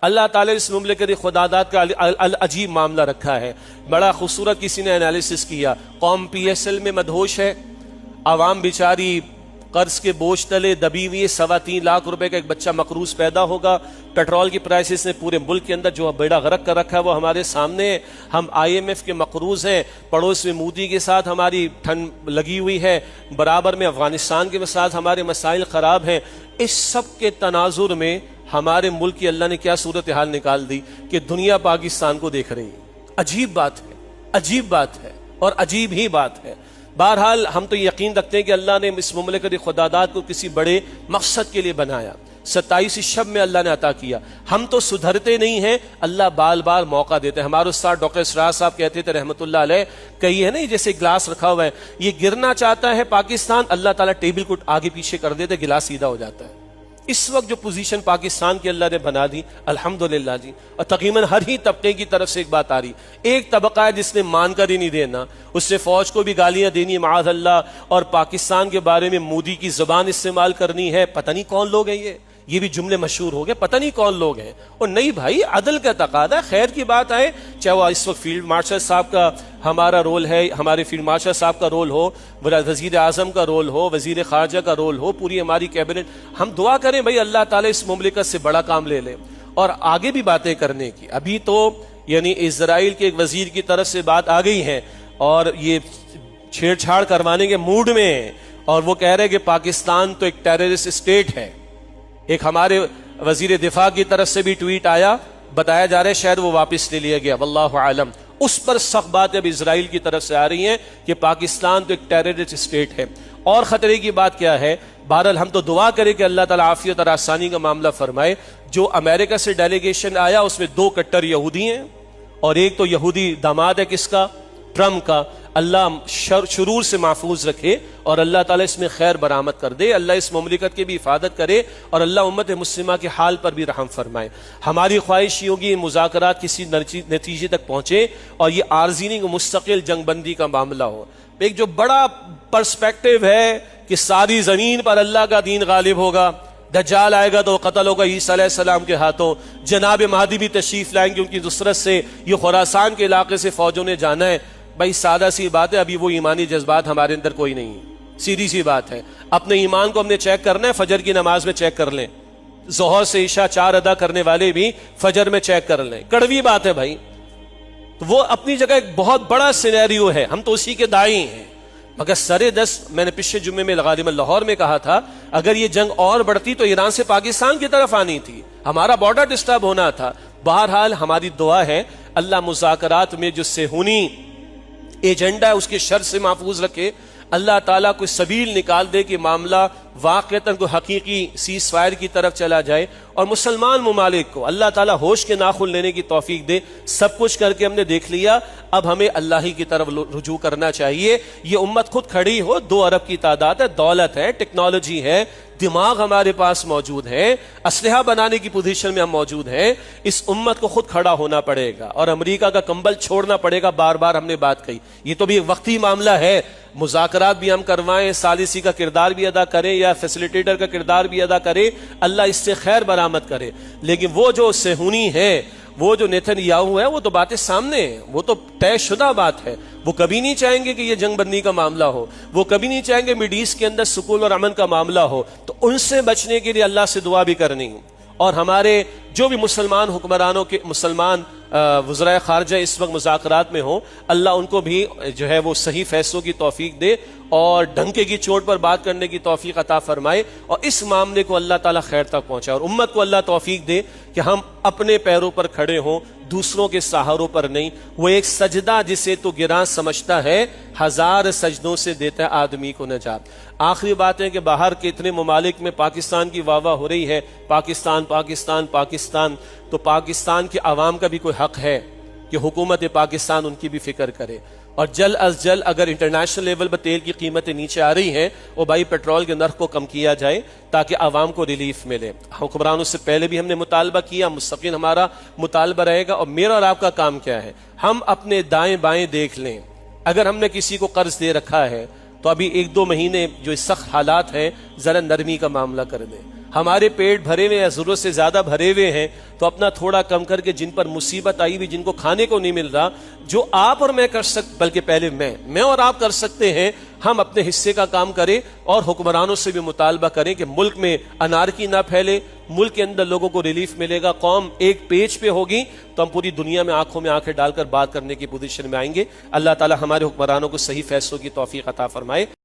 اللہ تعالیٰ اس مملکت خداداد کا عجیب معاملہ رکھا ہے. بڑا خوبصورت کسی نے انالیسس کیا. قوم پی ایس ایل میں مدہوش ہے، عوام بیچاری قرض کے بوجھ تلے دبی ہوئی ہے. 3.25 لاکھ روپے کا ایک بچہ مقروض پیدا ہوگا. پیٹرول کی پرائسز نے پورے ملک کے اندر جو بیڑا غرق کر رکھا ہے وہ ہمارے سامنے ہے. ہم IMF کے مقروض ہیں، پڑوس میں مودی کے ساتھ ہماری ٹھن لگی ہوئی ہے، برابر میں افغانستان کے ساتھ ہمارے مسائل خراب ہیں. اس سب کے تناظر میں ہمارے ملک کی اللہ نے کیا صورتحال نکال دی کہ دنیا پاکستان کو دیکھ رہی ہے. عجیب بات ہے، عجیب بات ہے اور عجیب ہی بات ہے. بہرحال ہم تو یقین رکھتے ہیں کہ اللہ نے اس مملکت خداداد کو کسی بڑے مقصد کے لیے بنایا. 27 شب میں اللہ نے عطا کیا. ہم تو سدھرتے نہیں ہیں، اللہ بار بار موقع دیتے ہیں. ہمارے استاد ڈاکٹر اسرار صاحب کہتے تھے رحمۃ اللہ علیہ، کہی ہے نا جیسے گلاس رکھا ہوا ہے، یہ گرنا چاہتا ہے پاکستان، اللہ تعالیٰ ٹیبل کو آگے پیچھے کر دیتے، گلاس سیدھا ہو جاتا ہے. اس وقت جو پوزیشن پاکستان کی اللہ نے بنا دی الحمدللہ جی، اور تقریباً ہر ہی طبقے کی طرف سے ایک بات آ رہی. ایک طبقہ ہے جس نے مان کر ہی نہیں دینا، اس نے فوج کو بھی گالیاں دینی معاذ اللہ، اور پاکستان کے بارے میں مودی کی زبان استعمال کرنی ہے. پتہ نہیں کون لوگ ہیں یہ بھی جملے مشہور ہو گئے، پتہ نہیں کون لوگ ہیں. اور نہیں بھائی، عدل کا تقاضا، خیر کی بات ہے، چاہے وہ اس وقت فیلڈ مارشل صاحب کا ہمارا رول ہے، ہمارے فیلڈ مارشل صاحب کا رول ہو، وزیر اعظم کا رول ہو، وزیر خارجہ کا رول ہو، پوری ہماری کیبنٹ. ہم دعا کریں بھائی اللہ تعالیٰ اس مملکت سے بڑا کام لے لے اور آگے بھی باتیں کرنے کی. ابھی تو یعنی اسرائیل کے ایک وزیر کی طرف سے بات آ گئی ہے اور یہ چھیڑ چھاڑ کروانے کے موڈ میں ہیں، اور وہ کہہ رہے کہ پاکستان تو ایک ٹیررسٹ اسٹیٹ ہے. ایک ہمارے وزیر دفاع کی طرف سے بھی ٹویٹ آیا، بتایا جا رہا ہے شاید وہ واپس لے لیا گیا، واللہ عالم. اس پر سخت بات اب اسرائیل کی طرف سے آ رہی ہیں کہ پاکستان تو ایک ٹیررسٹ اسٹیٹ ہے. اور خطرے کی بات کیا ہے؟ بہرحال ہم تو دعا کریں کہ اللہ تعالیٰ عافیت اور آسانی کا معاملہ فرمائے. جو امریکہ سے ڈیلیگیشن آیا اس میں 2 کٹر یہودی ہیں اور ایک تو یہودی داماد ہے، کس کا؟ ٹرمپ کا. اللہ شرور سے محفوظ رکھے اور اللہ تعالیٰ اس میں خیر برآمد کر دے. اللہ اس مملکت کی بھی حفاظت کرے اور اللہ امت مسلمہ کے حال پر بھی رحم فرمائے. ہماری خواہش یہ ہوگی مذاکرات کسی نتیجے تک پہنچے اور یہ عارضی نہیں کہ مستقل جنگ بندی کا معاملہ ہو. ایک جو بڑا پرسپیکٹو ہے کہ ساری زمین پر اللہ کا دین غالب ہوگا، دجال آئے گا تو قتل ہوگا عیسیٰ علیہ السلام کے ہاتھوں، جناب مہدی بھی تشریف لائیں گے ان کی نصرت سے، یہ خراسان کے علاقے سے فوجوں نے جانا ہے. بھائی سادہ سی بات ہے، ابھی وہ ایمانی جذبات ہمارے اندر کوئی نہیں ہے. سیدھی سی بات ہے، اپنے ایمان کو ہم نے چیک کرنا ہے. فجر کی نماز میں چیک کر لیں، ظہر سے عشاء 4 ادا کرنے والے بھی فجر میں چیک کر لیں. کڑوی بات ہے بھائی، تو وہ اپنی جگہ ایک بہت بڑا سینیریو ہے، ہم تو اسی کے دائی ہیں. مگر سرے دس میں نے پچھلے جمعے میں غالباً لاہور میں کہا تھا، اگر یہ جنگ اور بڑھتی تو ایران سے پاکستان کی طرف آنی تھی، ہمارا بارڈر ڈسٹرب ہونا تھا. بہرحال ہماری دعا ہے اللہ مذاکرات میں جو صہیونی ایجنڈا ہے اس کے شر سے محفوظ رکھے. اللہ تعالیٰ کوئی سبیل نکال دے کہ معاملہ واقعتاً کوئی حقیقی سیز فائر کی طرف چلا جائے اور مسلمان ممالک کو اللہ تعالیٰ ہوش کے ناخن لینے کی توفیق دے. سب کچھ کر کے ہم نے دیکھ لیا، اب ہمیں اللہ ہی کی طرف رجوع کرنا چاہیے. یہ امت خود کھڑی ہو، 2 ارب کی تعداد ہے، دولت ہے، ٹیکنالوجی ہے، دماغ ہمارے پاس موجود ہے، اسلحہ بنانے کی پوزیشن میں ہم موجود ہیں. اس امت کو خود کھڑا ہونا پڑے گا اور امریکہ کا کمبل چھوڑنا پڑے گا. بار بار ہم نے بات کہی، یہ تو بھی ایک وقتی معاملہ ہے. مذاکرات بھی ہم کروائیں، ثالثی کا کردار بھی ادا کریں یا فیسیلیٹیٹر کا کردار بھی ادا کرے، اللہ اس سے خیر برآمد کرے. لیکن وہ جو صہیونی ہے، وہ جو نیتن یاہو ہے، وہ تو باتیں سامنے ہیں، وہ تو طے شدہ بات ہے. وہ کبھی نہیں چاہیں گے کہ یہ جنگ بندی کا معاملہ ہو، وہ کبھی نہیں چاہیں گے مڈ ایسٹ کے اندر سکون اور امن کا معاملہ ہو. تو ان سے بچنے کے لیے اللہ سے دعا بھی کرنی، اور ہمارے جو بھی مسلمان حکمرانوں کے مسلمان وزرائے خارجہ اس وقت مذاکرات میں ہوں، اللہ ان کو بھی جو ہے وہ صحیح فیصلوں کی توفیق دے اور ڈھنکے کی چوٹ پر بات کرنے کی توفیق عطا فرمائے اور اس معاملے کو اللہ تعالیٰ خیر تک پہنچائے. اور امت کو اللہ توفیق دے کہ ہم اپنے پیروں پر کھڑے ہوں، دوسروں کے سہاروں پر نہیں. وہ ایک سجدہ جسے تو گراں سمجھتا ہے، 1000 سجدوں سے دیتا ہے آدمی کو نجات. آخری بات ہے کہ باہر کے اتنے ممالک میں پاکستان کی واہ واہ ہو رہی ہے، پاکستان پاکستان پاکستان. تو پاکستان کے عوام کا بھی کوئی حق ہے کہ حکومت پاکستان ان کی بھی فکر کرے. اور جلد از جلد اگر انٹرنیشنل لیول پر تیل کی قیمتیں نیچے آ رہی ہیں، وہ بھائی پیٹرول کے نرخ کو کم کیا جائے تاکہ عوام کو ریلیف ملے. حکمرانوں سے پہلے بھی ہم نے مطالبہ کیا، مستقل ہمارا مطالبہ رہے گا. اور میرا اور آپ کا کام کیا ہے؟ ہم اپنے دائیں بائیں دیکھ لیں. اگر ہم نے کسی کو قرض دے رکھا ہے تو ابھی 1-2 مہینے جو سخت حالات ہیں، ذرا نرمی کا معاملہ کر دیں. ہمارے پیٹ بھرے ہوئے یا ضرورت سے زیادہ بھرے ہوئے ہیں تو اپنا تھوڑا کم کر کے جن پر مصیبت آئی ہوئی، جن کو کھانے کو نہیں مل رہا، جو آپ اور میں کر بلکہ پہلے میں اور آپ کر سکتے ہیں، ہم اپنے حصے کا کام کریں اور حکمرانوں سے بھی مطالبہ کریں کہ ملک میں انارکی نہ پھیلے، ملک کے اندر لوگوں کو ریلیف ملے گا، قوم ایک پیج پہ ہوگی تو ہم پوری دنیا میں آنکھوں میں آنکھیں ڈال کر بات کرنے کی پوزیشن میں آئیں گے۔ اللہ تعالی ہمارے حکمرانوں کو صحیح فیصلوں کی توفیق عطا فرمائے۔